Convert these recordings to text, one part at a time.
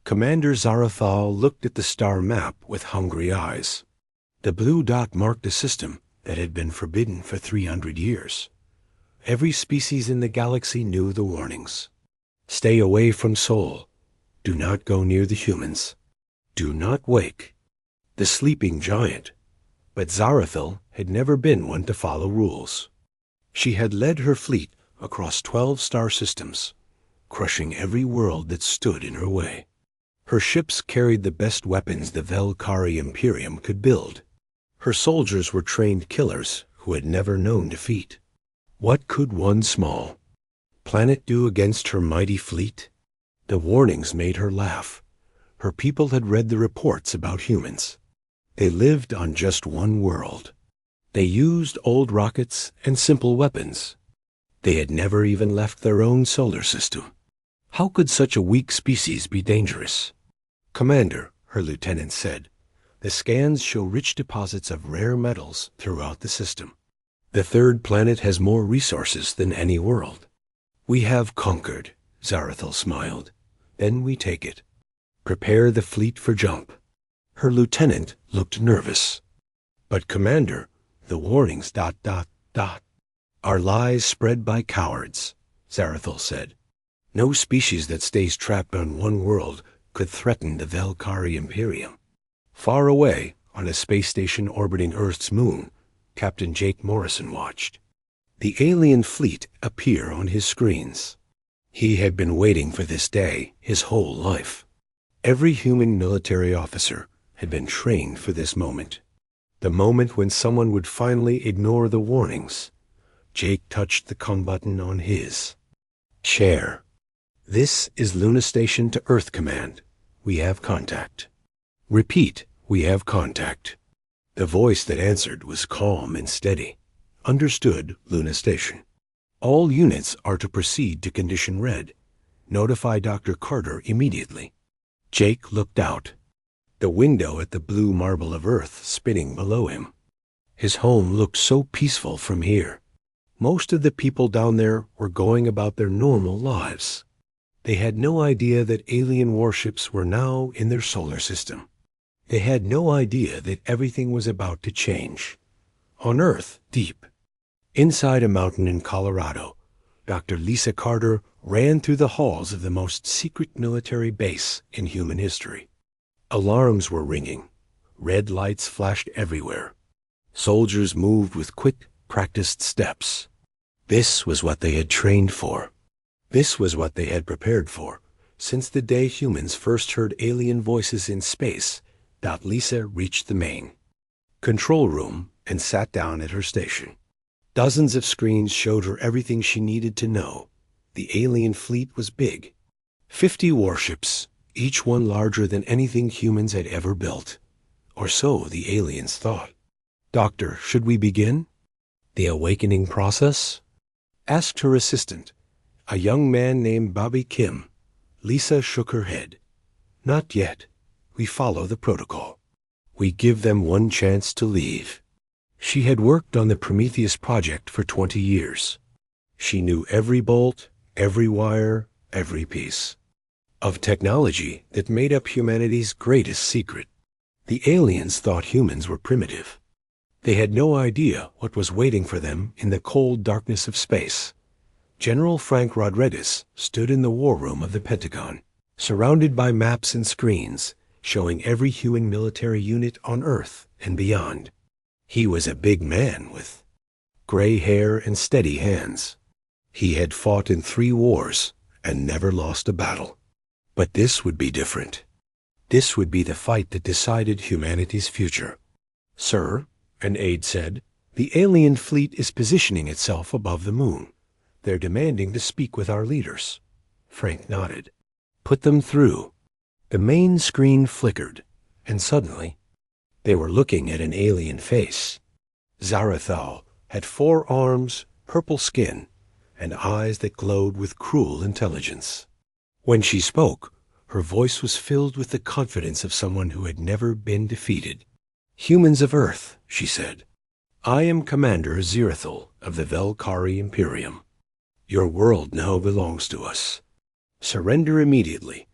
Commander Zarathal looked at the star map with hungry eyes. The blue dot marked a system that had been forbidden for 300 years. Every species in the galaxy knew the warnings. Stay away from Sol. Do not go near the humans. Do not wake. The sleeping giant. But Zarathal had never been one to follow rules. She had led her fleet across 12 star systems, crushing every world that stood in her way. Her ships carried the best weapons the Velkari Imperium could build. Her soldiers were trained killers who had never known defeat. What could one small planet do against her mighty fleet? The warnings made her laugh. Her people had read the reports about humans. They lived on just one world. They used old rockets and simple weapons. They had never even left their own solar system. How could such a weak species be dangerous? Commander, her lieutenant said, the scans show rich deposits of rare metals throughout the system. The third planet has more resources than any world. We have conquered, Zarathal smiled. Then we take it. Prepare the fleet for jump. Her lieutenant looked nervous. But Commander, the warnings ... are lies spread by cowards, Zarathal said. No species that stays trapped on one world could threaten the Velkari Imperium. Far away, on a space station orbiting Earth's moon, Captain Jake Morrison watched the alien fleet appear on his screens. He had been waiting for this day his whole life. Every human military officer had been trained for this moment. The moment when someone would finally ignore the warnings. Jake touched the come button on his. Share. This is Luna Station to Earth Command. We have contact. Repeat, we have contact. The voice that answered was calm and steady. Understood, Luna Station. All units are to proceed to Condition Red. Notify Dr. Carter immediately. Jake looked out. The window at the blue marble of Earth spinning below him. His home looked so peaceful from here. Most of the people down there were going about their normal lives. They had no idea that alien warships were now in their solar system. They had no idea that everything was about to change. On Earth, deep. Inside a mountain in Colorado, Dr. Lisa Carter ran through the halls of the most secret military base in human history. Alarms were ringing. Red lights flashed everywhere. Soldiers moved with quick, practiced steps. This was what they had trained for. This was what they had prepared for, since the day humans first heard alien voices in space. Lisa reached the main control room and sat down at her station. Dozens of screens showed her everything she needed to know. The alien fleet was big. 50 warships, each one larger than anything humans had ever built. Or so the aliens thought. Doctor, should we begin? The awakening process? Asked her assistant, a young man named Bobby Kim. Lisa shook her head. Not yet. We follow the protocol. We give them one chance to leave. She had worked on the Prometheus project for 20 years. She knew every bolt, every wire, every piece of technology that made up humanity's greatest secret. The aliens thought humans were primitive. They had no idea what was waiting for them in the cold darkness of space. General Frank Rodriguez stood in the war room of the Pentagon, surrounded by maps and screens, showing every human military unit on Earth and beyond. He was a big man with gray hair and steady hands. He had fought in 3 wars and never lost a battle. But this would be different. This would be the fight that decided humanity's future. Sir, an aide said, the alien fleet is positioning itself above the moon. They're demanding to speak with our leaders. Frank nodded. Put them through. The main screen flickered, and suddenly, they were looking at an alien face. Zarathal had 4 arms, purple skin, and eyes that glowed with cruel intelligence. When she spoke, her voice was filled with the confidence of someone who had never been defeated. Humans of Earth, she said, I am Commander Zarathal of the Velkari Imperium. Your world now belongs to us. Surrender immediately,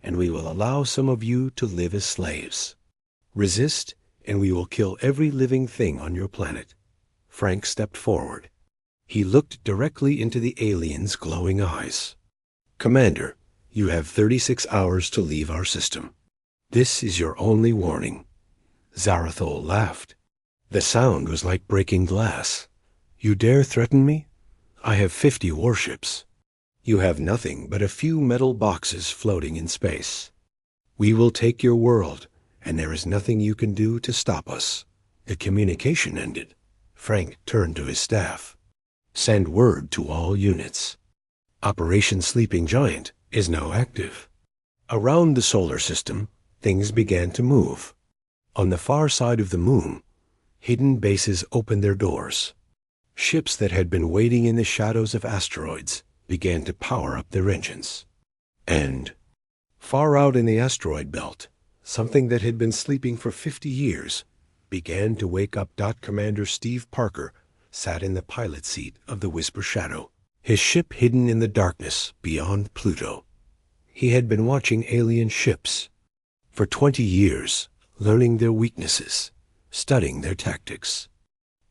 and we will allow some of you to live as slaves. Resist, and we will kill every living thing on your planet." Frank stepped forward. He looked directly into the alien's glowing eyes. "Commander, you have 36 hours to leave our system. This is your only warning." Zarathul laughed. The sound was like breaking glass. "You dare threaten me? I have 50 warships. You have nothing but a few metal boxes floating in space. We will take your world, and there is nothing you can do to stop us." The communication ended. Frank turned to his staff. "Send word to all units. Operation Sleeping Giant is now active." Around the solar system, things began to move. On the far side of the moon, hidden bases opened their doors. Ships that had been waiting in the shadows of asteroids began to power up their engines. And far out in the asteroid belt, something that had been sleeping for 50 years began to wake up. Commander Steve Parker sat in the pilot seat of the Whisper Shadow, his ship hidden in the darkness beyond Pluto. He had been watching alien ships for 20 years, learning their weaknesses, studying their tactics.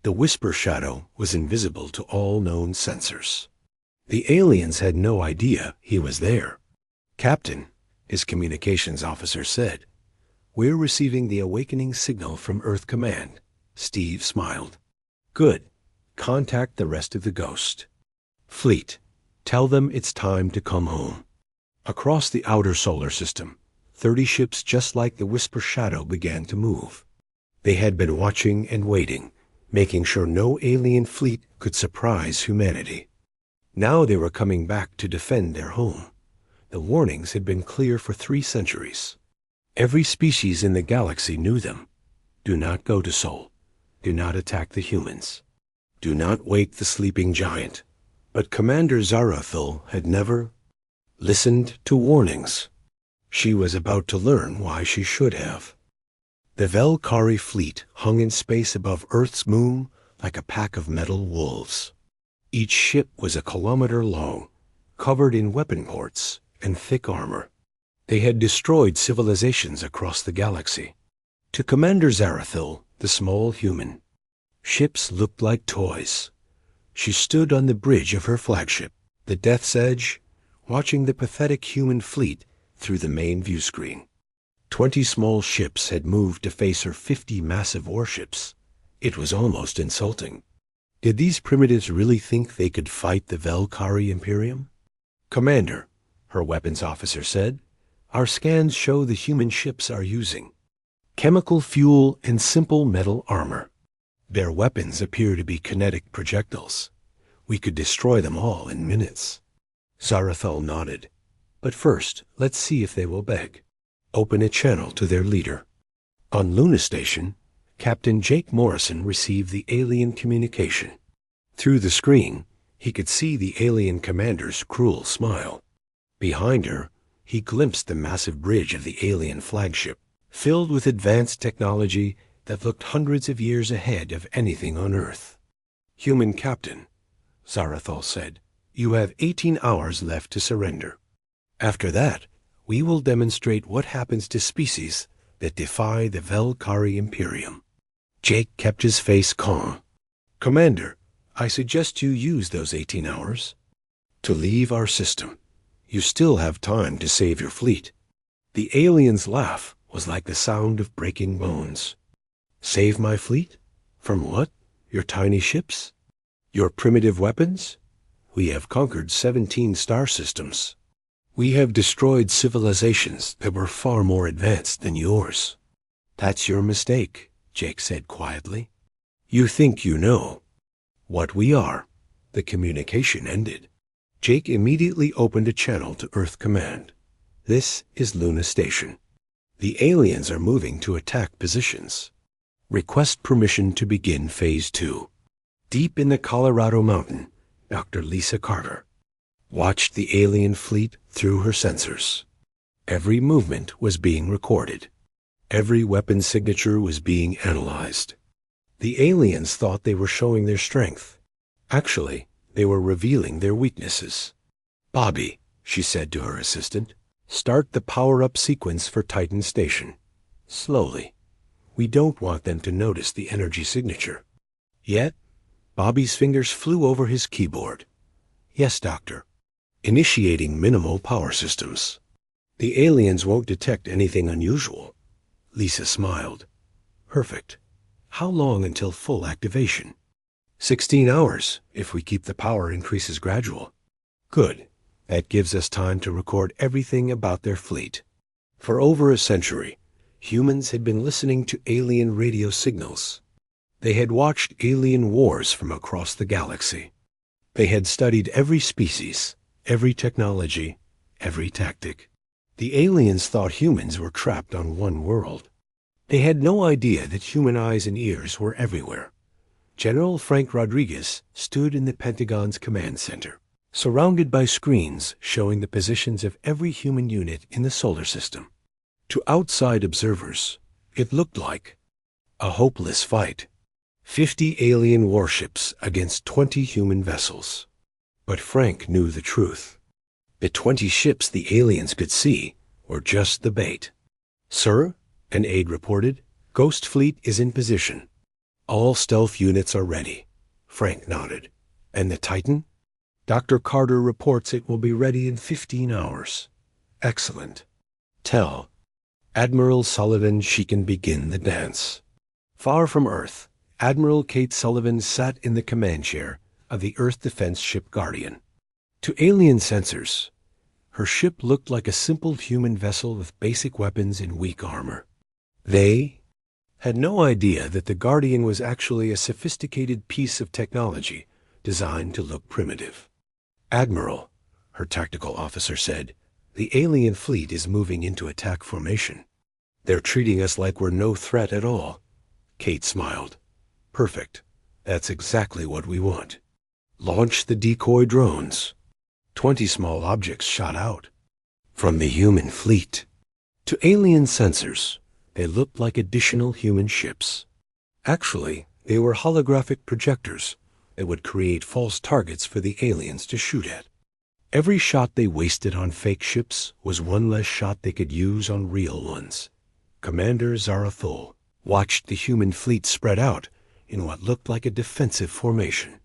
The Whisper Shadow was invisible to all known sensors. The aliens had no idea he was there. "Captain," his communications officer said, "we're receiving the awakening signal from Earth Command." Steve smiled. "Good. Contact the rest of the Ghost Fleet. Tell them it's time to come home." Across the outer solar system, 30 ships just like the Whisper Shadow began to move. They had been watching and waiting, making sure no alien fleet could surprise humanity. Now they were coming back to defend their home. The warnings had been clear for 3 centuries. Every species in the galaxy knew them. Do not go to Sol. Do not attack the humans. Do not wake the sleeping giant. But Commander Zarathul had never listened to warnings. She was about to learn why she should have. The Velkari fleet hung in space above Earth's moon like a pack of metal wolves. Each ship was a kilometer long, covered in weapon ports and thick armor. They had destroyed civilizations across the galaxy. To Commander Zarathul, the small human, ships looked like toys. She stood on the bridge of her flagship, the Death's Edge, watching the pathetic human fleet through the main view screen. 20 small ships had moved to face her 50 massive warships. It was almost insulting. Did these primitives really think they could fight the Velkari Imperium? "Commander," her weapons officer said, "our scans show the human ships are using chemical fuel and simple metal armor. Their weapons appear to be kinetic projectiles. We could destroy them all in minutes." Zarathul nodded. "But first, let's see if they will beg. Open a channel to their leader." On Luna Station, Captain Jake Morrison received the alien communication. Through the screen, he could see the alien commander's cruel smile. Behind her, he glimpsed the massive bridge of the alien flagship, filled with advanced technology that looked hundreds of years ahead of anything on Earth. "Human Captain," Zarathul said, "you have 18 hours left to surrender. After that, we will demonstrate what happens to species that defy the Velkari Imperium." Jake kept his face calm. "Commander, I suggest you use those 18 hours to leave our system. You still have time to save your fleet." The alien's laugh was like the sound of breaking bones. "Save my fleet? From what? Your tiny ships? Your primitive weapons? We have conquered 17 star systems. We have destroyed civilizations that were far more advanced than yours." "That's your mistake," Jake said quietly. "You think you know what we are." The communication ended. Jake immediately opened a channel to Earth Command. "This is Luna Station. The aliens are moving to attack positions. Request permission to begin Phase 2. Deep in the Colorado Mountain, Dr. Lisa Carter watched the alien fleet through her sensors. Every movement was being recorded. Every weapon signature was being analyzed. The aliens thought they were showing their strength. Actually, they were revealing their weaknesses. "Bobby," she said to her assistant, Start the power-up sequence for Titan Station. Slowly. We don't want them to notice the energy signature. Yet, Bobby's fingers flew over his keyboard. Yes, Doctor. Initiating minimal power systems. The aliens won't detect anything unusual. Lisa smiled. Perfect. How long until full activation? 16 hours, if we keep the power increases gradual. Good. That gives us time to record everything about their fleet. For over a century, humans had been listening to alien radio signals. They had watched alien wars from across the galaxy. They had studied every species, every technology, every tactic. The aliens thought humans were trapped on one world. They had no idea that human eyes and ears were everywhere. General Frank Rodriguez stood in the Pentagon's command center, surrounded by screens showing the positions of every human unit in the solar system. To outside observers, it looked like a hopeless fight. 50 alien warships against 20 human vessels. But Frank knew the truth. The 20 ships the aliens could see were just the bait. Sir, an aide reported, Ghost Fleet is in position. All stealth units are ready. Frank nodded. And the Titan? Dr. Carter reports it will be ready in 15 hours. Excellent. Tell Admiral Sullivan she can begin the dance. Far from Earth, Admiral Kate Sullivan sat in the command chair of the Earth Defense Ship Guardian. To alien sensors, her ship looked like a simple human vessel with basic weapons and weak armor. They had no idea that the Guardian was actually a sophisticated piece of technology designed to look primitive. Admiral, her tactical officer said, the alien fleet is moving into attack formation. They're treating us like we're no threat at all. Kate smiled. Perfect. That's exactly what we want. Launch the decoy drones. 20 small objects shot out. From the human fleet. To alien sensors, they looked like additional human ships. Actually, they were holographic projectors that would create false targets for the aliens to shoot at. Every shot they wasted on fake ships was one less shot they could use on real ones. Commander Zarathul watched the human fleet spread out in what looked like a defensive formation.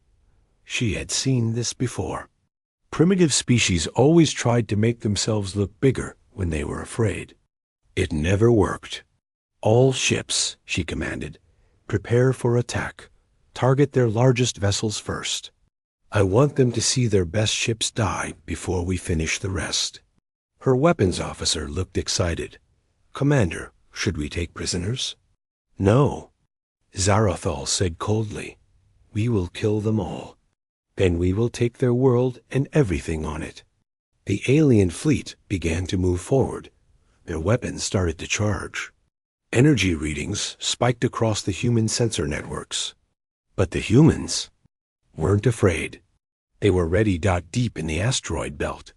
She had seen this before. Primitive species always tried to make themselves look bigger when they were afraid. It never worked. All ships, she commanded, prepare for attack. Target their largest vessels first. I want them to see their best ships die before we finish the rest. Her weapons officer looked excited. Commander, should we take prisoners? No. Zarathul said coldly. We will kill them all. Then we will take their world and everything on it. The alien fleet began to move forward. Their weapons started to charge. Energy readings spiked across the human sensor networks. But the humans weren't afraid. They were ready. Deep in the asteroid belt,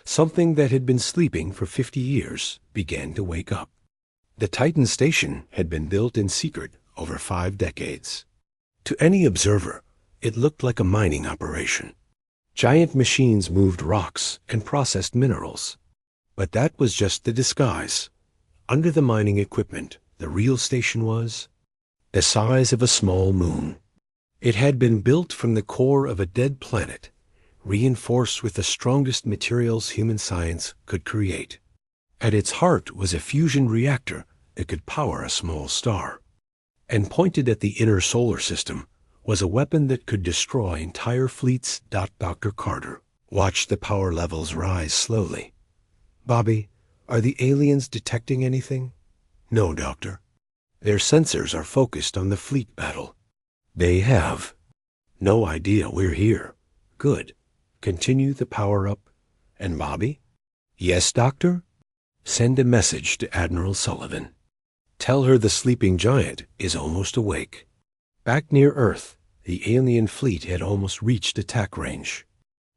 something that had been sleeping for 50 years began to wake up. The Titan station had been built in secret over 5 decades. To any observer, it looked like a mining operation. Giant machines moved rocks and processed minerals. But that was just the disguise. Under the mining equipment, the real station was the size of a small moon. It had been built from the core of a dead planet, reinforced with the strongest materials human science could create. At its heart was a fusion reactor that could power a small star. And pointed at the inner solar system was a weapon that could destroy entire fleets. Dr. Carter watched the power levels rise slowly. Bobby, are the aliens detecting anything? No, Doctor. Their sensors are focused on the fleet battle. They have no idea we're here. Good. Continue the power up. And Bobby? Yes, Doctor? Send a message to Admiral Sullivan. Tell her the sleeping giant is almost awake. Back near Earth, the alien fleet had almost reached attack range.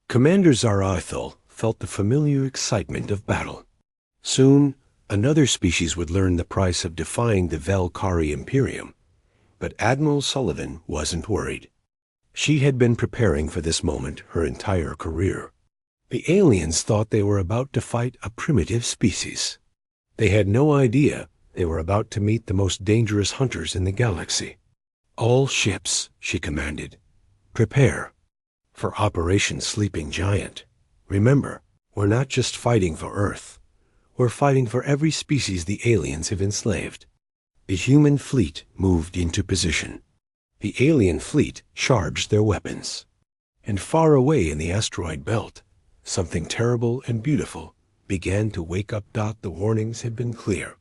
Commander Zarathul felt the familiar excitement of battle. Soon, another species would learn the price of defying the Velkari Imperium. But Admiral Sullivan wasn't worried. She had been preparing for this moment her entire career. The aliens thought they were about to fight a primitive species. They had no idea they were about to meet the most dangerous hunters in the galaxy. "All ships," she commanded, "prepare for Operation Sleeping Giant. Remember, we're not just fighting for Earth. We're fighting for every species the aliens have enslaved." The human fleet moved into position. The alien fleet charged their weapons. And far away in the asteroid belt, something terrible and beautiful began to wake up. The warnings had been clear.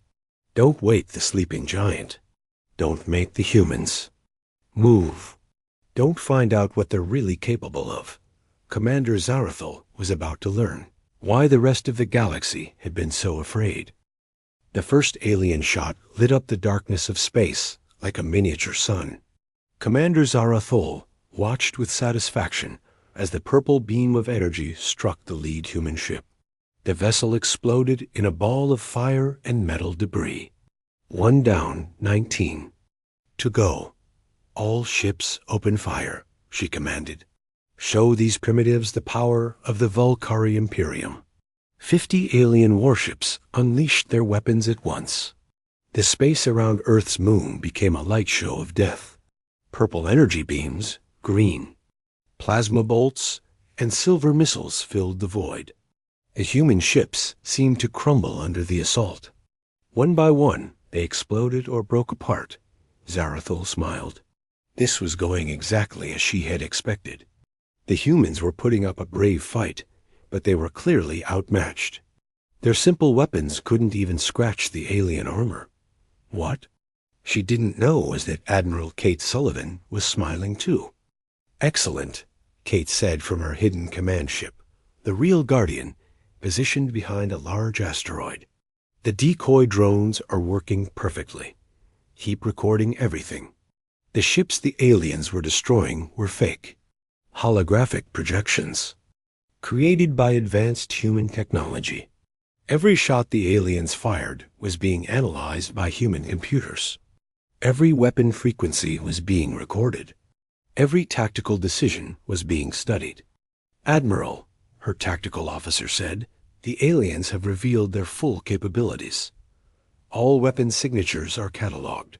Don't wake the sleeping giant. Don't make the humans. Move. Don't find out what they're really capable of. Commander Zarathul was about to learn why the rest of the galaxy had been so afraid. The first alien shot lit up the darkness of space like a miniature sun. Commander Zarathul watched with satisfaction as the purple beam of energy struck the lead human ship. The vessel exploded in a ball of fire and metal debris. 1 down, 19. To go. All ships open fire, she commanded. Show these primitives the power of the Vulcari Imperium. 50 alien warships unleashed their weapons at once. The space around Earth's moon became a light show of death. Purple energy beams, green, plasma bolts, and silver missiles filled the void. The human ships seemed to crumble under the assault. One by one, they exploded or broke apart. Zarathul smiled. This was going exactly as she had expected. The humans were putting up a brave fight, but they were clearly outmatched. Their simple weapons couldn't even scratch the alien armor. What she didn't know was that Admiral Kate Sullivan was smiling too. "Excellent," Kate said from her hidden command ship, the Real Guardian, positioned behind a large asteroid. "The decoy drones are working perfectly. Keep recording everything." The ships the aliens were destroying were fake. Holographic projections. Created by advanced human technology. Every shot the aliens fired was being analyzed by human computers. Every weapon frequency was being recorded. Every tactical decision was being studied. "Admiral," her tactical officer said, "the aliens have revealed their full capabilities. All weapon signatures are cataloged.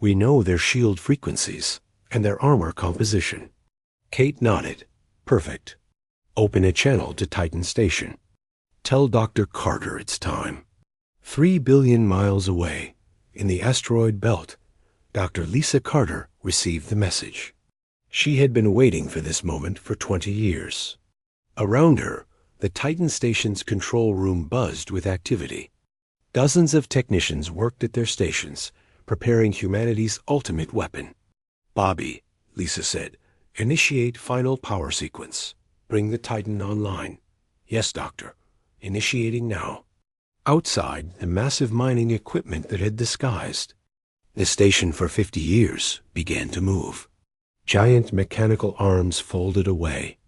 We know their shield frequencies and their armor composition." Kate nodded. "Perfect. Open a channel to Titan Station. Tell Dr. Carter it's time." 3 billion miles away, in the asteroid belt, Dr. Lisa Carter received the message. She had been waiting for this moment for 20 years. Around her, the Titan Station's control room buzzed with activity. Dozens of technicians worked at their stations, preparing humanity's ultimate weapon. "Bobby," Lisa said, "initiate final power sequence. Bring the Titan online." "Yes, Doctor. Initiating now." Outside, the massive mining equipment that had disguised the station for 50 years began to move. Giant mechanical arms folded away.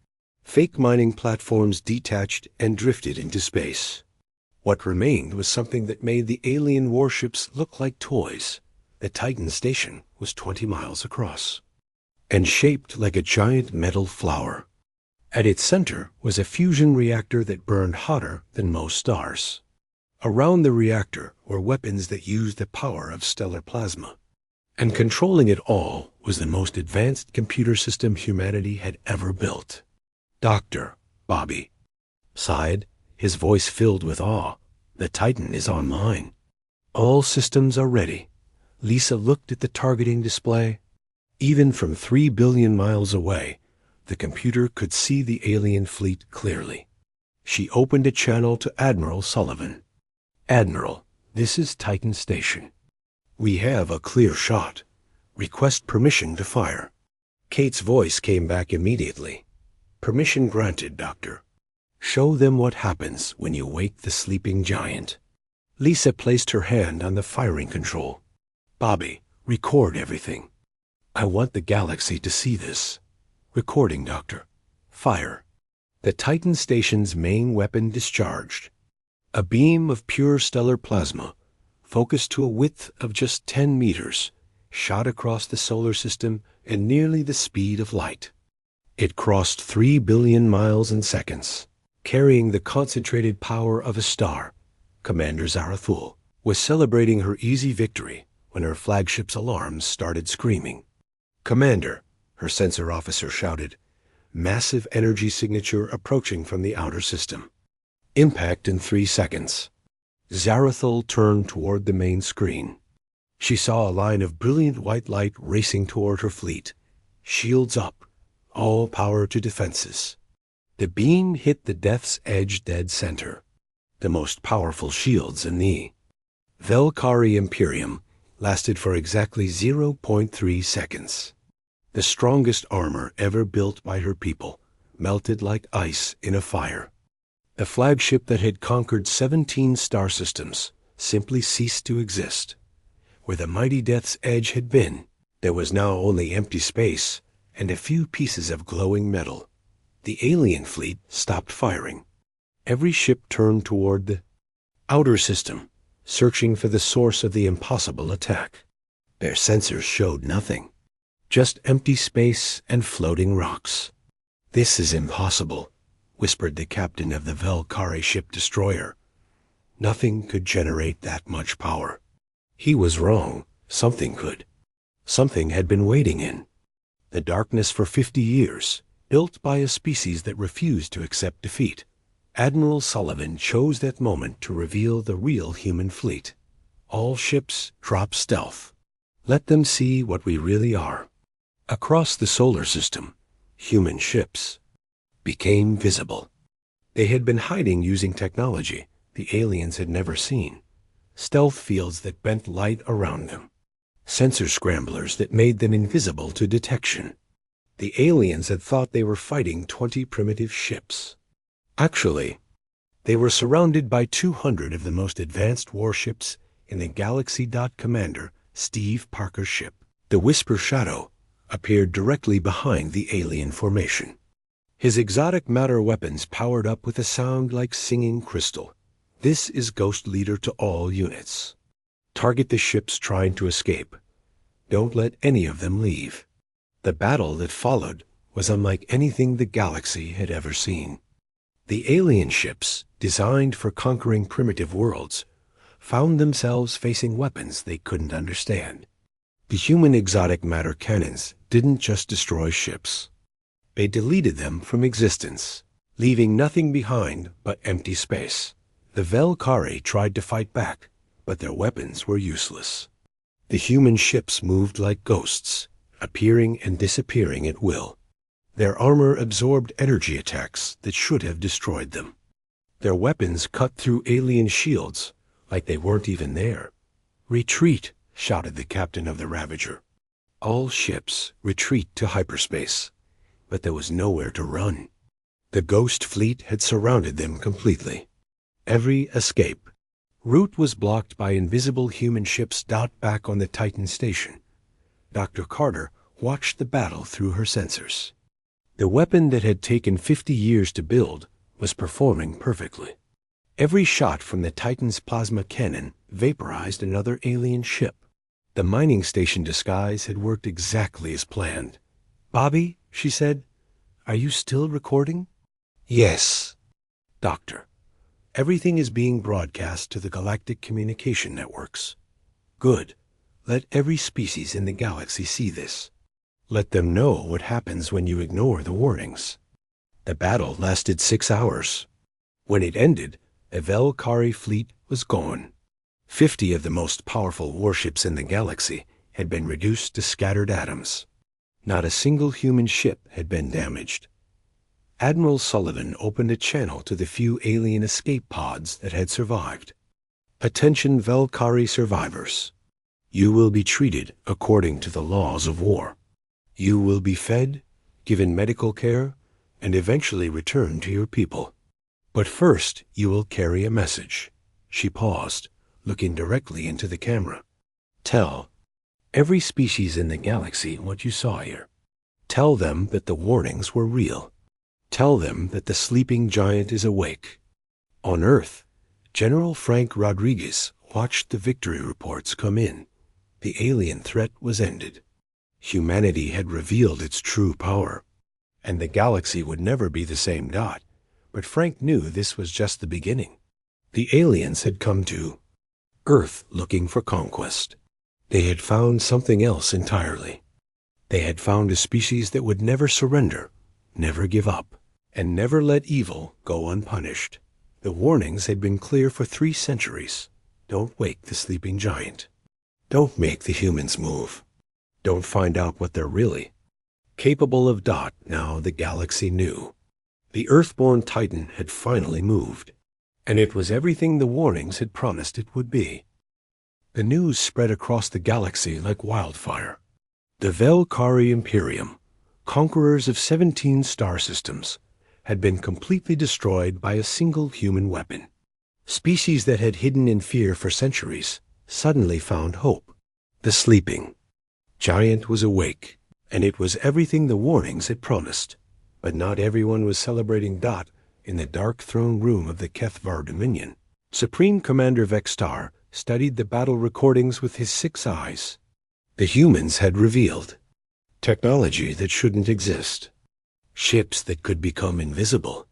Fake mining platforms detached and drifted into space. What remained was something that made the alien warships look like toys. The Titan Station was 20 miles across and shaped like a giant metal flower. At its center was a fusion reactor that burned hotter than most stars. Around the reactor were weapons that used the power of stellar plasma. And controlling it all was the most advanced computer system humanity had ever built. "Doctor," Bobby sighed, his voice filled with awe, "the Titan is online. All systems are ready." Lisa looked at the targeting display. Even from 3 billion miles away, the computer could see the alien fleet clearly. She opened a channel to Admiral Sullivan. "Admiral, this is Titan Station. We have a clear shot. Request permission to fire." Kate's voice came back immediately. "Permission granted, Doctor. Show them what happens when you wake the sleeping giant." Lisa placed her hand on the firing control. "Bobby, record everything. I want the galaxy to see this." "Recording, Doctor. Fire." The Titan Station's main weapon discharged. A beam of pure stellar plasma, focused to a width of just 10 meters, shot across the solar system at nearly the speed of light. It crossed 3 billion miles in seconds. Carrying the concentrated power of a star, Commander Zarathul was celebrating her easy victory when her flagship's alarms started screaming. "Commander," her sensor officer shouted, "massive energy signature approaching from the outer system. Impact in 3 seconds." Zarathul turned toward the main screen. She saw a line of brilliant white light racing toward her fleet. Shields up, all power to defenses. The beam hit the Death's Edge dead center, the most powerful shields in the Velkari Imperium lasted for exactly 0.3 seconds. The strongest armor ever built by her people melted like ice in a fire. The flagship that had conquered 17 star systems simply ceased to exist. Where the mighty Death's Edge had been, there was now only empty space and a few pieces of glowing metal. The alien fleet stopped firing. Every ship turned toward the outer system, searching for the source of the impossible attack. Their sensors showed nothing, just empty space and floating rocks. "This is impossible," whispered the captain of the Velkari ship destroyer. Nothing could generate that much power. He was wrong. Something could. Something had been waiting in the darkness for 50 years, built by a species that refused to accept defeat. Admiral Sullivan chose that moment to reveal the real human fleet. All ships drop stealth. Let them see what we really are. Across the solar system, human ships became visible. They had been hiding using technology the aliens had never seen. Stealth fields that bent light around them. Sensor scramblers that made them invisible to detection. The aliens had thought they were fighting 20 primitive ships. Actually, they were surrounded by 200 of the most advanced warships in the galaxy. Commander Steve Parker's ship, the Whisper Shadow, appeared directly behind the alien formation. His exotic matter weapons powered up with a sound like singing crystal. "This is Ghost Leader to all units. Target the ships trying to escape. Don't let any of them leave." The battle that followed was unlike anything the galaxy had ever seen. The alien ships, designed for conquering primitive worlds, found themselves facing weapons they couldn't understand. The human exotic matter cannons didn't just destroy ships. They deleted them from existence, leaving nothing behind but empty space. The Velkari tried to fight back, but their weapons were useless. The human ships moved like ghosts, appearing and disappearing at will. Their armor absorbed energy attacks that should have destroyed them. Their weapons cut through alien shields like they weren't even there. "Retreat!" shouted the captain of the Ravager. All ships retreat to hyperspace, but there was nowhere to run. The Ghost Fleet had surrounded them completely. Every escape route was blocked by invisible human ships. Back on the Titan station, Dr. Carter watched the battle through her sensors. The weapon that had taken 50 years to build was performing perfectly. Every shot from the Titan's plasma cannon vaporized another alien ship. The mining station disguise had worked exactly as planned. "Bobby," she said, "are you still recording?" "Yes." "Doctor, everything is being broadcast to the galactic communication networks." "Good. Let every species in the galaxy see this. Let them know what happens when you ignore the warnings." The battle lasted 6 hours. When it ended, the Velkari fleet was gone. 50 of the most powerful warships in the galaxy had been reduced to scattered atoms. Not a single human ship had been damaged. Admiral Sullivan opened a channel to the few alien escape pods that had survived. "Attention Velkari survivors. You will be treated according to the laws of war. You will be fed, given medical care, and eventually return to your people. But first you will carry a message." She paused, looking directly into the camera. "Tell every species in the galaxy what you saw here. Tell them that the warnings were real. Tell them that the sleeping giant is awake." On Earth, General Frank Rodriguez watched the victory reports come in. The alien threat was ended. Humanity had revealed its true power, and the galaxy would never be the same. But Frank knew this was just the beginning. The aliens had come to Earth looking for conquest. They had found something else entirely. They had found a species that would never surrender, never give up, and never let evil go unpunished. The warnings had been clear for 3 centuries. Don't wake the sleeping giant. Don't make the humans move. Don't find out what they're really capable of. Now the galaxy knew. The Earthborn Titan had finally moved, and it was everything the warnings had promised it would be. The news spread across the galaxy like wildfire. The Velkari Imperium, conquerors of 17 star systems, had been completely destroyed by a single human weapon. Species that had hidden in fear for centuries suddenly found hope. The sleeping giant was awake, and it was everything the warnings had promised. But not everyone was celebrating. In the dark throne room of the HFY Dominion, Supreme Commander Vextar studied the battle recordings with his 6 eyes. The humans had revealed technology that shouldn't exist, ships that could become invisible,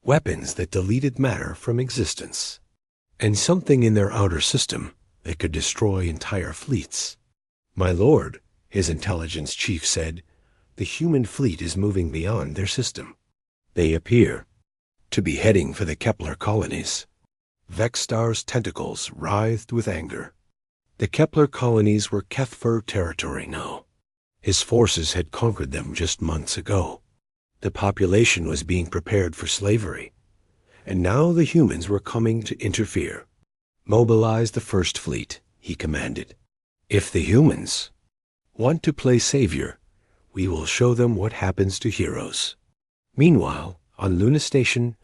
weapons that deleted matter from existence, and something in their outer system that could destroy entire fleets. "My lord," his intelligence chief said, "the human fleet is moving beyond their system. They appear to be heading for the Kepler colonies." Vextar's tentacles writhed with anger. The Kepler colonies were HFY territory now. His forces had conquered them just months ago. The population was being prepared for slavery, and now the humans were coming to interfere. "Mobilize the first fleet," he commanded. "If the humans want to play savior, we will show them what happens to heroes." Meanwhile, on Luna Station,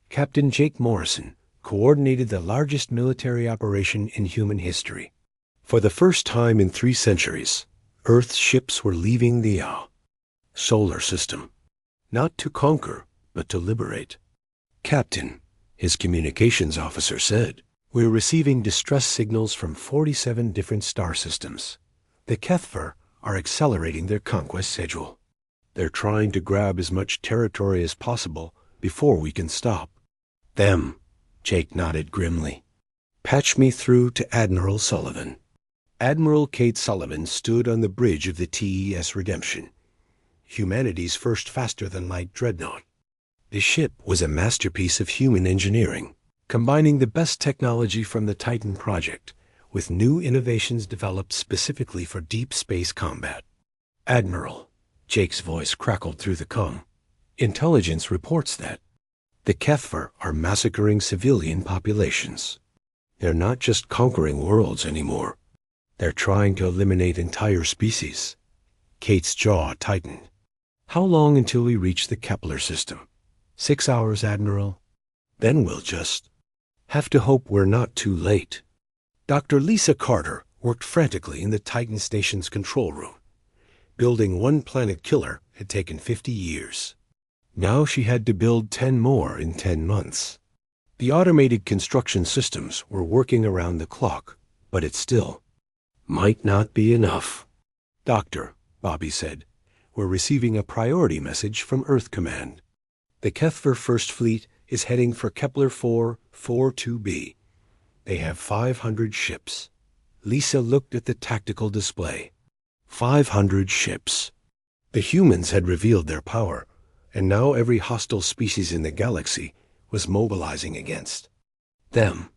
Captain Jake Morrison coordinated the largest military operation in human history. For the first time in 3 centuries, Earth's ships were leaving the solar system, not to conquer, but to liberate. "Captain," his communications officer said, "we're receiving distress signals from 47 different star systems. The HFY are accelerating their conquest schedule. They're trying to grab as much territory as possible before we can stop them." Jake nodded grimly. "Patch me through to Admiral Sullivan." Admiral Kate Sullivan stood on the bridge of the TES Redemption, humanity's first faster-than-light dreadnought. The ship was a masterpiece of human engineering, combining the best technology from the Titan project with new innovations developed specifically for deep space combat. "Admiral," Jake's voice crackled through the comm, "intelligence reports that the HFY are massacring civilian populations. They're not just conquering worlds anymore. They're trying to eliminate entire species." Kate's jaw tightened. "How long until we reach the Kepler system?" 6 hours, Admiral. "Then we'll just have to hope we're not too late." Dr. Lisa Carter worked frantically in the Titan station's control room. Building one planet killer had taken 50 years. Now she had to build 10 more in 10 months. The automated construction systems were working around the clock, but it still might not be enough. "Doctor," Bobby said, "we're receiving a priority message from Earth Command. The HFY First Fleet is heading for Kepler 442b. They have 500 ships." Lisa looked at the tactical display. 500 ships. The humans had revealed their power, and now every hostile species in the galaxy was mobilizing against them.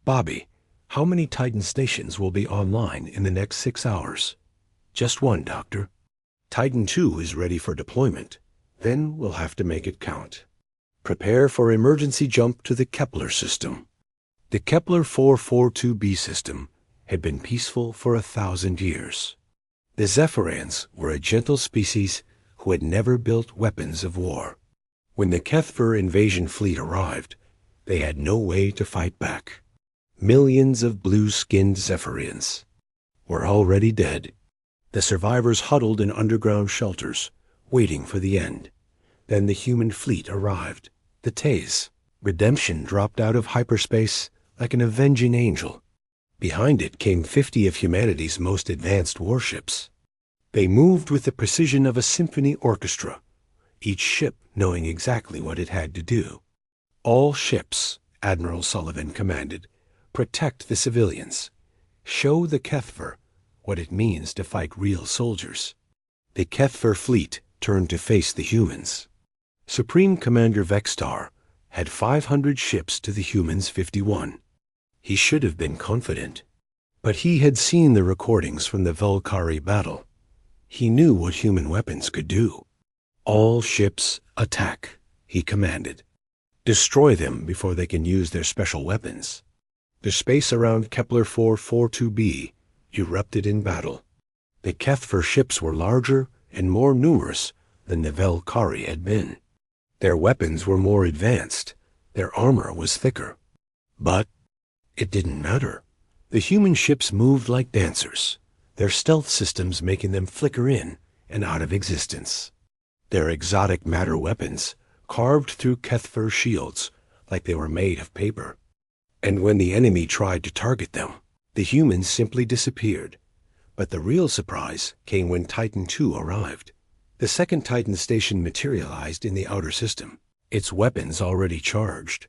"Bobby, how many Titan stations will be online in the next 6 hours?" "Just one, Doctor. Titan 2 is ready for deployment. Then we'll have to make it count. Prepare for emergency jump to the Kepler system." The Kepler 442b system had been peaceful for 1,000 years. The Zephyrians were a gentle species who had never built weapons of war. When the HFY invasion fleet arrived, they had no way to fight back. Millions of blue-skinned Zephyrians were already dead. The survivors huddled in underground shelters, waiting for the end. Then the human fleet arrived. The TES Redemption dropped out of hyperspace like an avenging angel. Behind it came 50 of humanity's most advanced warships. They moved with the precision of a symphony orchestra, each ship knowing exactly what it had to do. All ships, Admiral Sullivan commanded, protect the civilians. Show the Kethver what it means to fight real soldiers. The Kethver fleet turned to face the humans. Supreme Commander Vextar had 500 ships to the humans' 51. He should have been confident, but he had seen the recordings from the Velkari battle. He knew what human weapons could do. All ships attack, he commanded. Destroy them before they can use their special weapons. The space around Kepler 442b erupted in battle. The Kethver ships were larger and more numerous than the Velkari had been. Their weapons were more advanced. Their armor was thicker. But it didn't matter. The human ships moved like dancers, their stealth systems making them flicker in and out of existence. Their exotic matter weapons carved through Kethver shields like they were made of paper. And when the enemy tried to target them, the humans simply disappeared. But the real surprise came when Titan II arrived. The second Titan station materialized in the outer system, its weapons already charged.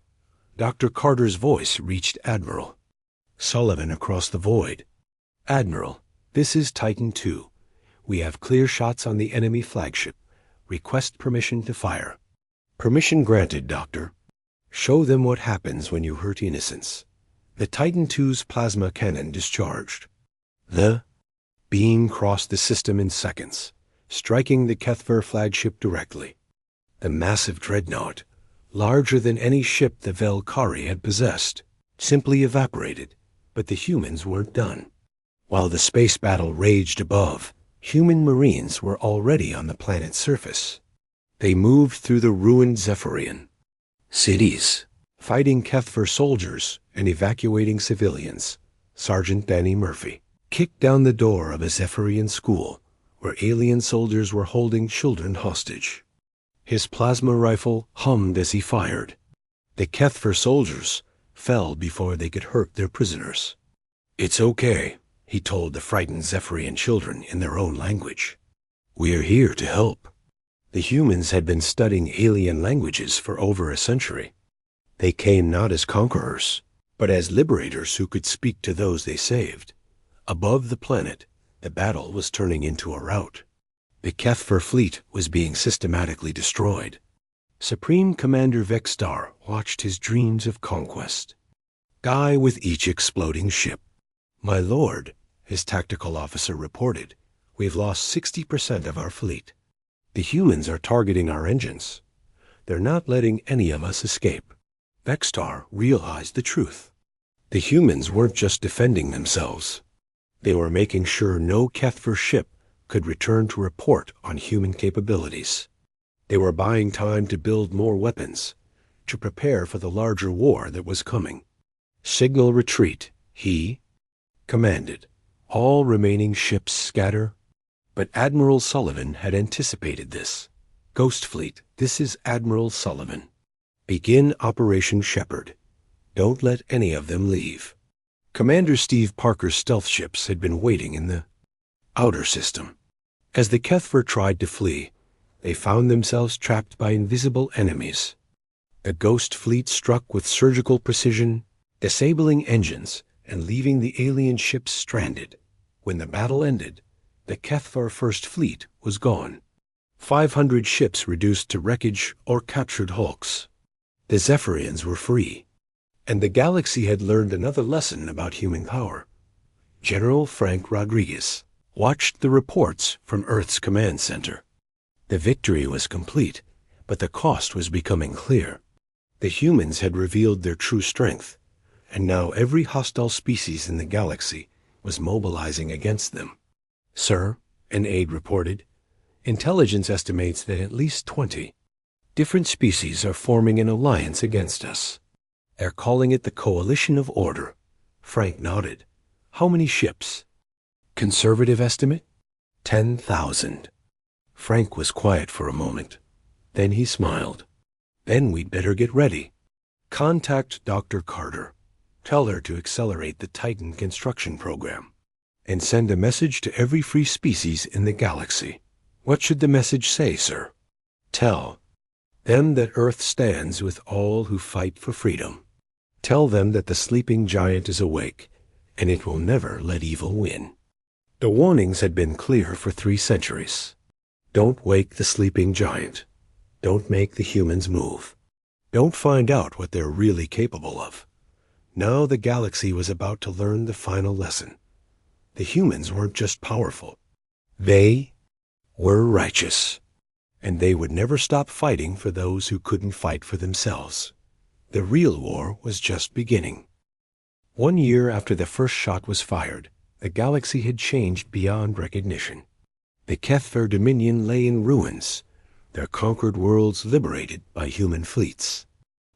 Dr. Carter's voice reached Admiral Sullivan across the void. "Admiral, this is Titan II. We have clear shots on the enemy flagship. Request permission to fire." "Permission granted, Doctor." "Show them what happens when you hurt innocents." The Titan II's plasma cannon discharged. The beam crossed the system in seconds, striking the Kethver flagship directly. The massive dreadnought, larger than any ship the Velkari had possessed, simply evaporated, but the humans weren't done. While the space battle raged above, human marines were already on the planet's surface. They moved through the ruined Zephyrian cities, fighting Kethver soldiers and evacuating civilians. Sergeant Danny Murphy kicked down the door of a Zephyrian school where alien soldiers were holding children hostage. His plasma rifle hummed as he fired. The Kethver soldiers fell before they could hurt their prisoners. "It's okay," he told the frightened Zephyrian children in their own language. "We're here to help." The humans had been studying alien languages for over a century. They came not as conquerors, but as liberators who could speak to those they saved. Above the planet, the battle was turning into a rout. The Kethver fleet was being systematically destroyed. Supreme Commander Vextar watched his dreams of conquest die with each exploding ship. "My lord," his tactical officer reported, "we've lost 60% of our fleet. The humans are targeting our engines. They're not letting any of us escape." Vextar realized the truth. The humans weren't just defending themselves. They were making sure no Kethver ship could return to report on human capabilities. They were buying time to build more weapons, to prepare for the larger war that was coming. "Signal retreat," he commanded. "All remaining ships scatter." But Admiral Sullivan had anticipated this. "Ghost Fleet, this is Admiral Sullivan. Begin Operation Shepherd. Don't let any of them leave." Commander Steve Parker's stealth ships had been waiting in the outer system. As the Kethver tried to flee, they found themselves trapped by invisible enemies. The Ghost Fleet struck with surgical precision, disabling engines and leaving the alien ships stranded. When the battle ended, the Kethver First Fleet was gone. 500 ships reduced to wreckage or captured hulks. The Zephyrians were free, and the galaxy had learned another lesson about human power. General Frank Rodriguez watched the reports from Earth's command center. The victory was complete, but the cost was becoming clear. The humans had revealed their true strength, and now every hostile species in the galaxy was mobilizing against them. "Sir," an aide reported, "intelligence estimates that at least 20 different species are forming an alliance against us. They're calling it the Coalition of Order." Frank nodded. "How many ships?" "Conservative estimate? 10,000. Frank was quiet for a moment. Then he smiled. "Then we'd better get ready. Contact Dr. Carter. Tell her to accelerate the Titan construction program. And send a message to every free species in the galaxy." "What should the message say, sir?" "Tell them that Earth stands with all who fight for freedom. Tell them that the sleeping giant is awake, and it will never let evil win. The warnings had been clear for 3 centuries. Don't wake the sleeping giant. Don't make the humans move. Don't find out what they're really capable of. Now the galaxy was about to learn the final lesson. The humans weren't just powerful. They were righteous, and they would never stop fighting for those who couldn't fight for themselves. The real war was just beginning. 1 year after the first shot was fired, the galaxy had changed beyond recognition. The Kethver Dominion lay in ruins, their conquered worlds liberated by human fleets.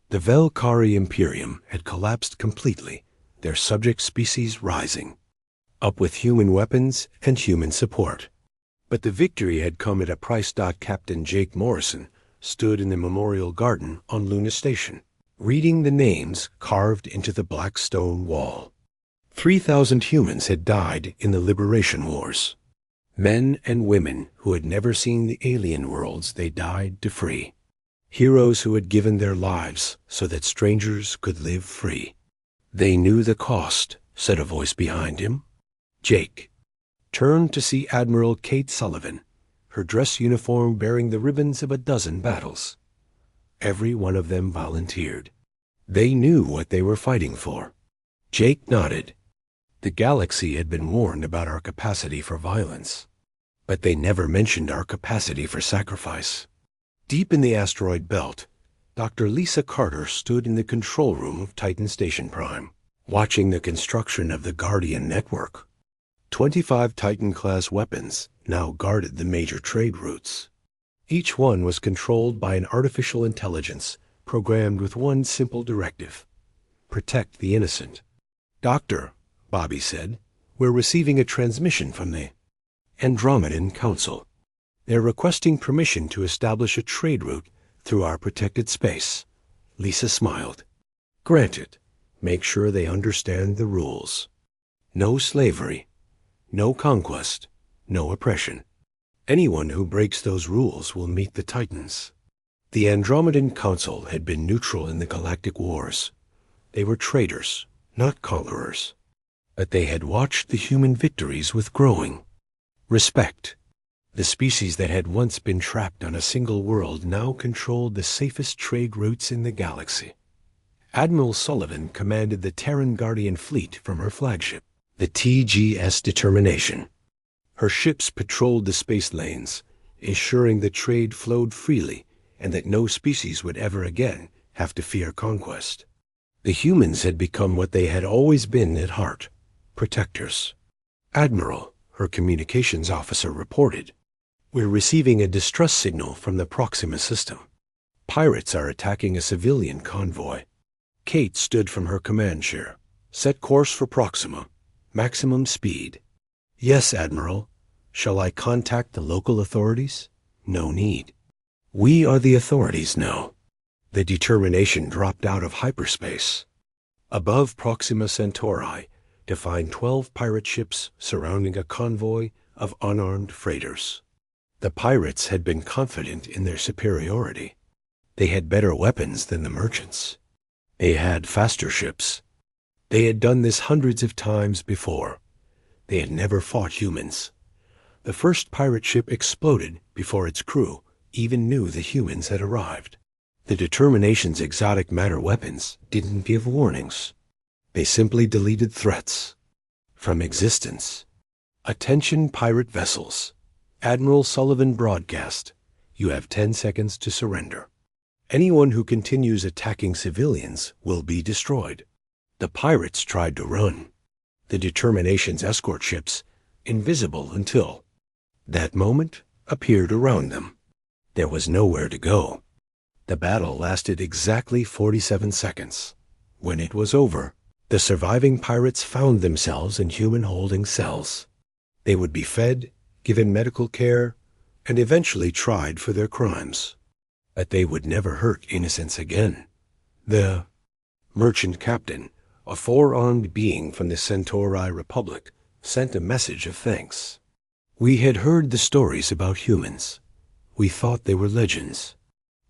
The Velkari Imperium had collapsed completely, their subject species rising, up with human weapons and human support. But the victory had come at a price. Captain Jake Morrison stood in the memorial garden on Luna Station, reading the names carved into the black stone wall. 3,000 humans had died in the liberation wars. Men and women who had never seen the alien worlds they died to free. Heroes who had given their lives so that strangers could live free. They knew the cost, said a voice behind him. Jake turned to see Admiral Kate Sullivan, her dress uniform bearing the ribbons of a dozen battles. Every one of them volunteered. They knew what they were fighting for. Jake nodded. The galaxy had been warned about our capacity for violence, but they never mentioned our capacity for sacrifice. Deep in the asteroid belt, Dr. Lisa Carter stood in the control room of Titan Station Prime, watching the construction of the Guardian network. 25 Titan-class weapons now guarded the major trade routes. Each one was controlled by an artificial intelligence programmed with one simple directive: protect the innocent. Doctor, Bobby said, we're receiving a transmission from the Andromedan Council. They're requesting permission to establish a trade route through our protected space. Lisa smiled. Granted. Make sure they understand the rules. No slavery. No conquest. No oppression. Anyone who breaks those rules will meet the Titans. The Andromedan Council had been neutral in the Galactic Wars. They were traitors, not conquerors. But they had watched the human victories with growing respect. The species that had once been trapped on a single world now controlled the safest trade routes in the galaxy. Admiral Sullivan commanded the Terran Guardian fleet from her flagship, the TGS Determination. Her ships patrolled the space lanes, ensuring the trade flowed freely and that no species would ever again have to fear conquest. The humans had become what they had always been at heart: protectors. Admiral, her communications officer reported, we're receiving a distress signal from the Proxima system. Pirates are attacking a civilian convoy. Kate stood from her command chair. Set course for Proxima. Maximum speed. Yes, Admiral. Shall I contact the local authorities? No need. We are the authorities now. The Determination dropped out of hyperspace. Above Proxima Centauri, to find 12 pirate ships surrounding a convoy of unarmed freighters. The pirates had been confident in their superiority. They had better weapons than the merchants. They had faster ships. They had done this hundreds of times before. They had never fought humans. The first pirate ship exploded before its crew even knew the humans had arrived. The Determination's exotic matter weapons didn't give warnings. They simply deleted threats from existence. Attention pirate vessels. Admiral Sullivan broadcast. You have 10 seconds to surrender. Anyone who continues attacking civilians will be destroyed. The pirates tried to run. The Determination's escort ships, invisible until that moment, appeared around them. There was nowhere to go. The battle lasted exactly 47 seconds. When it was over, the surviving pirates found themselves in human holding cells. They would be fed, given medical care, and eventually tried for their crimes. But they would never hurt innocents again. The merchant captain, a 4-armed being from the Centauri Republic, sent a message of thanks. We had heard the stories about humans. We thought they were legends.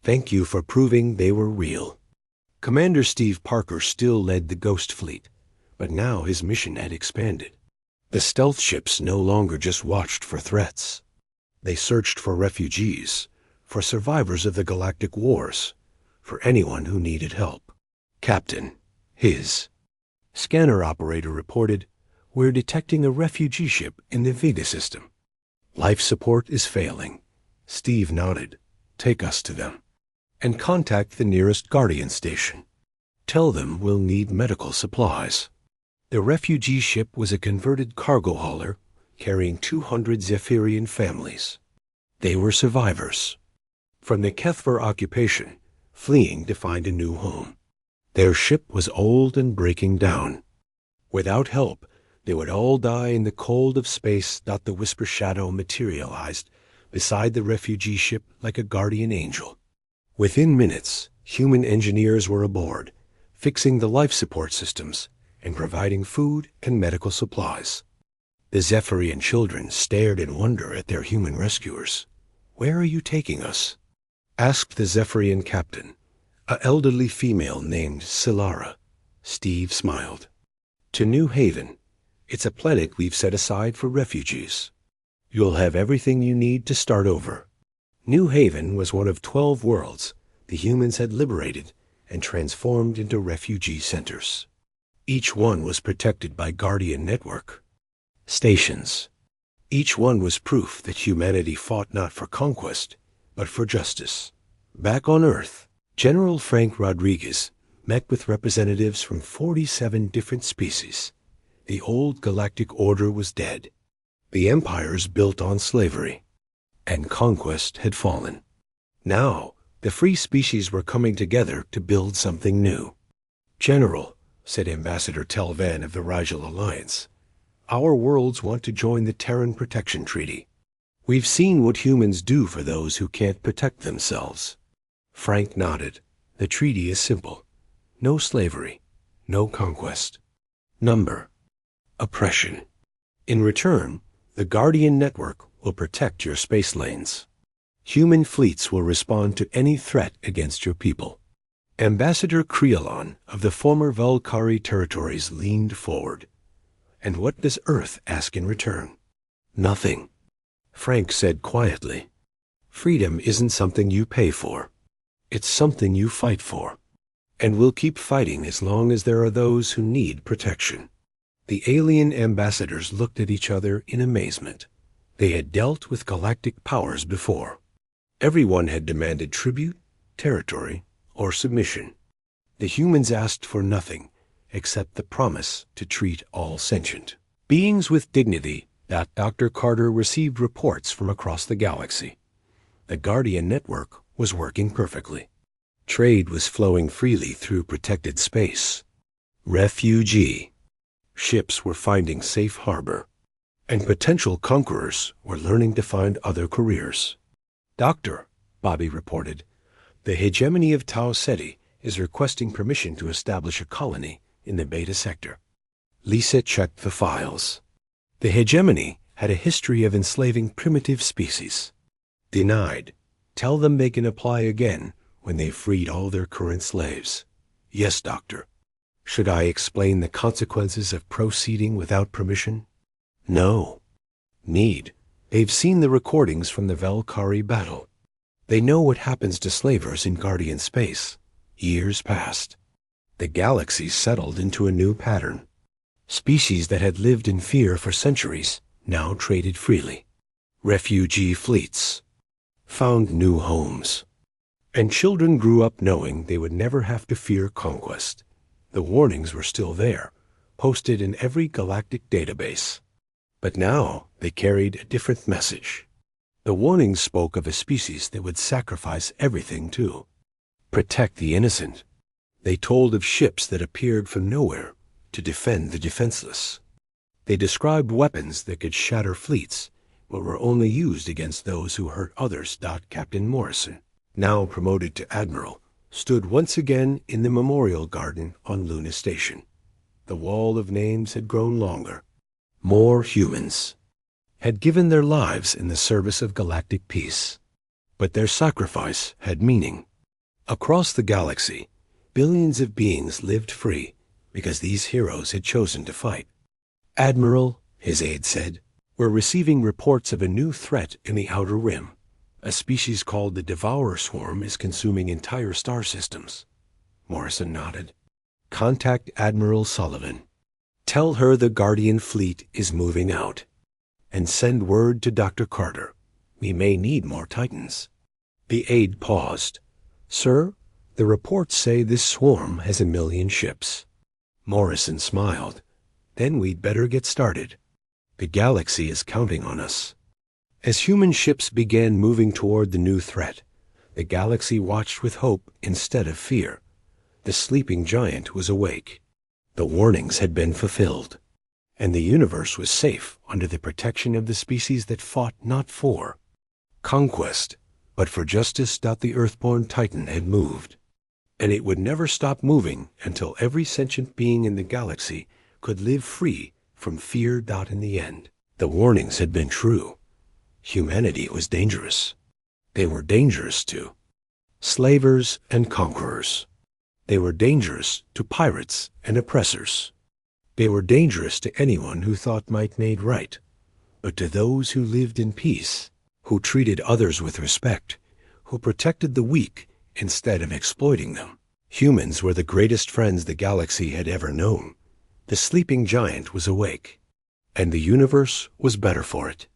Thank you for proving they were real. Commander Steve Parker still led the Ghost Fleet, but now his mission had expanded. The stealth ships no longer just watched for threats. They searched for refugees, for survivors of the galactic wars, for anyone who needed help. Captain, his scanner operator reported, "We're detecting a refugee ship in the Vega system. Life support is failing." Steve nodded. "Take us to them. And contact the nearest Guardian station. Tell them we'll need medical supplies." The refugee ship was a converted cargo hauler carrying 200 Zephyrian families. They were survivors from the Kethver occupation, fleeing to find a new home. Their ship was old and breaking down. Without help, they would all die in the cold of space. The Whisper Shadow materialized beside the refugee ship like a guardian angel. Within minutes, human engineers were aboard, fixing the life support systems and providing food and medical supplies. The Zephyrian children stared in wonder at their human rescuers. "Where are you taking us?" asked the Zephyrian captain, an elderly female named Silara. Steve smiled. "To New Haven. It's a planet we've set aside for refugees. You'll have everything you need to start over." New Haven was one of 12 worlds the humans had liberated and transformed into refugee centers. Each one was protected by Guardian network stations. Each one was proof that humanity fought not for conquest, but for justice. Back on Earth, General Frank Rodriguez met with representatives from 47 different species. The old galactic order was dead. The empires built on slavery, and conquest had fallen. Now, the free species were coming together to build something new. "General," said Ambassador Telvan of the Rigel Alliance, "our worlds want to join the Terran Protection Treaty. We've seen what humans do for those who can't protect themselves." Frank nodded. "The treaty is simple. No slavery, no conquest. Number, oppression. In return, the Guardian Network will protect your space lanes. Human fleets will respond to any threat against your people." Ambassador Creolon of the former Valkyrie territories leaned forward. "And what does Earth ask in return?" "Nothing," Frank said quietly. "Freedom isn't something you pay for. It's something you fight for. And we'll keep fighting as long as there are those who need protection." The alien ambassadors looked at each other in amazement. They had dealt with galactic powers before. Everyone had demanded tribute, territory, or submission. The humans asked for nothing except the promise to treat all sentient beings with dignity. Dr. Carter received reports from across the galaxy. The Guardian Network was working perfectly. Trade was flowing freely through protected space. Refugee ships were finding safe harbor, and potential conquerors were learning to find other careers. "Doctor," Bobby reported, "the hegemony of Tau Ceti is requesting permission to establish a colony in the Beta Sector." Lisa checked the files. The hegemony had a history of enslaving primitive species. Denied. Tell them they can apply again when they've freed all their current slaves. "Yes, Doctor." "Should I explain the consequences of proceeding without permission?" "No." "Need. They've seen the recordings from the Valkyrie battle. They know what happens to slavers in Guardian space. Years passed. The galaxy settled into a new pattern. Species that had lived in fear for centuries now traded freely. Refugee fleets found new homes. And children grew up knowing they would never have to fear conquest. The warnings were still there, posted in every galactic database. But now they carried a different message. The warnings spoke of a species that would sacrifice everything too. Protect the innocent. They told of ships that appeared from nowhere to defend the defenseless. They described weapons that could shatter fleets, but were only used against those who hurt others. Captain Morrison, now promoted to Admiral, stood once again in the memorial garden on Luna Station. The wall of names had grown longer. More humans had given their lives in the service of galactic peace. But their sacrifice had meaning. Across the galaxy, billions of beings lived free because these heroes had chosen to fight. "Admiral," his aide said, "we're receiving reports of a new threat in the Outer Rim. A species called the Devourer Swarm is consuming entire star systems." Morrison nodded. "Contact Admiral Sullivan. Tell her the Guardian fleet is moving out. And send word to Dr. Carter. We may need more Titans." The aide paused. "Sir, the reports say this swarm has 1,000,000 ships." Morrison smiled. "Then we'd better get started. The galaxy is counting on us." As human ships began moving toward the new threat, the galaxy watched with hope instead of fear. The sleeping giant was awake. The warnings had been fulfilled, and the universe was safe under the protection of the species that fought not for conquest, but for justice. The Earthborn Titan had moved, and it would never stop moving until every sentient being in the galaxy could live free from fear. In the end, the warnings had been true. Humanity was dangerous. They were dangerous to slavers and conquerors. They were dangerous to pirates and oppressors. They were dangerous to anyone who thought might made right. But to those who lived in peace, who treated others with respect, who protected the weak instead of exploiting them, humans were the greatest friends the galaxy had ever known. The sleeping giant was awake, and the universe was better for it.